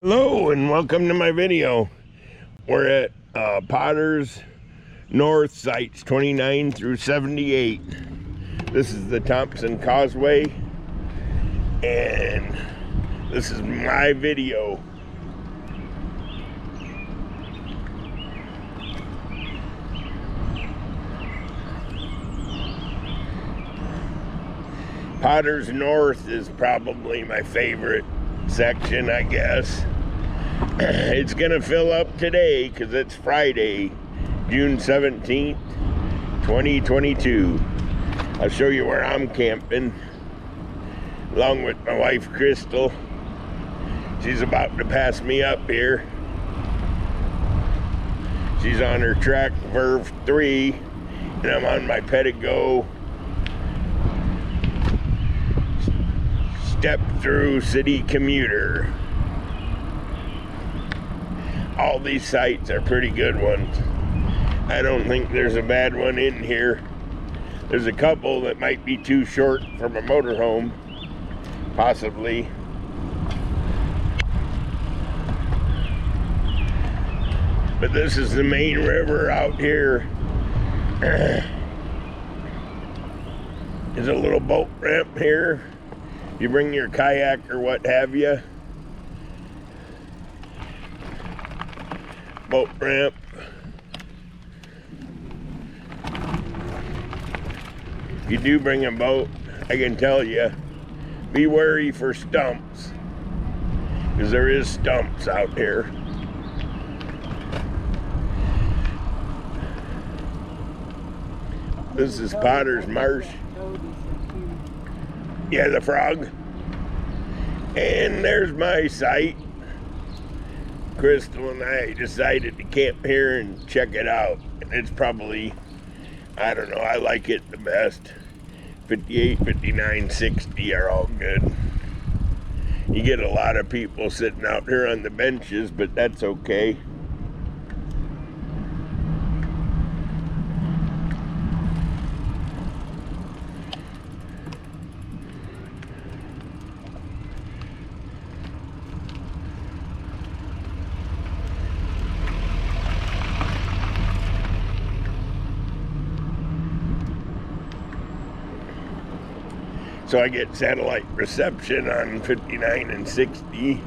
Hello and welcome to my video. We're at Potter's North sites 29 through 78. This is the Thomson Causeway and this is my video. Potter's North is probably my favorite section, I guess. It's gonna fill up today because it's Friday, June 17th, 2022. I'll show you where I'm camping along with my wife Crystal. She's about to pass me up here. She's on her track Verve 3 and I'm on my Pedigo step through city commuter. All these sites are pretty good ones. I don't think there's a bad one in here. There's a couple that might be too short from a motorhome, possibly. But this is the main river out here. There's a little boat ramp here. You bring your kayak or what have you. Boat ramp. If you do bring a boat, I can tell you, be wary for stumps, because there is stumps out here. This is Potter's Marsh. Yeah, the frog. And there's my site. Crystal and I decided to camp here and check it out. And it's probably, I don't know, I like it the best. 58, 59, 60 are all good. You get a lot of people sitting out here on the benches, but that's okay. So I get satellite reception on 59 and 60.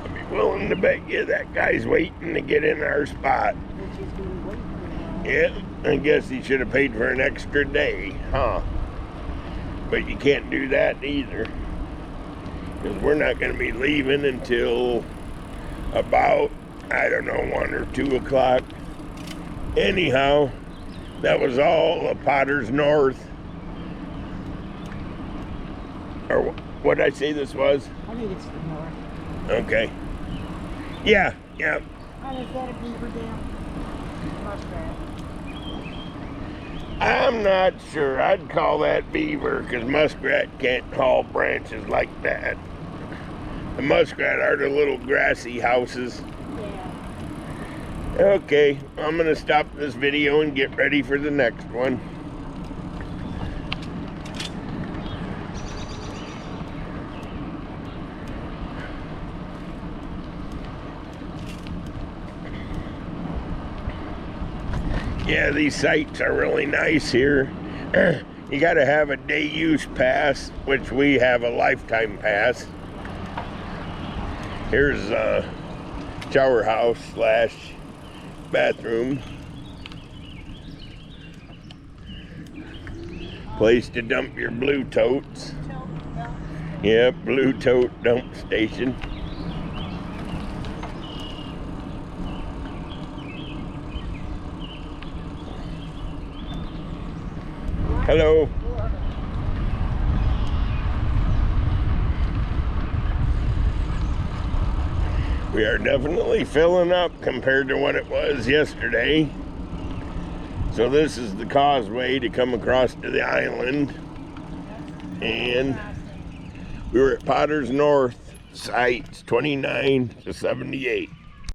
I'd be willing to bet you that guy's waiting to get in our spot. Yeah, I guess he should have paid for an extra day, huh? But you can't do that either, because we're not going to be leaving until about, I don't know, 1 or 2 o'clock. Anyhow, that was all of Potter's North. Or what did I say this was? I think it's the north. Okay. Yeah. And is that a beaver dam? Muskrat. I'm not sure. I'd call that beaver, because muskrat can't haul branches like that. The muskrat are the little grassy houses. Yeah. Okay, I'm going to stop this video and get ready for the next one. Yeah, these sites are really nice here. You got to have a day use pass, which we have a lifetime pass. Here's a shower house / bathroom. Place to dump your blue totes. Yep, blue tote dump station. Hello. We are definitely filling up compared to what it was yesterday. So this is the causeway to come across to the island. And we were at Potter's North sites 29 to 78.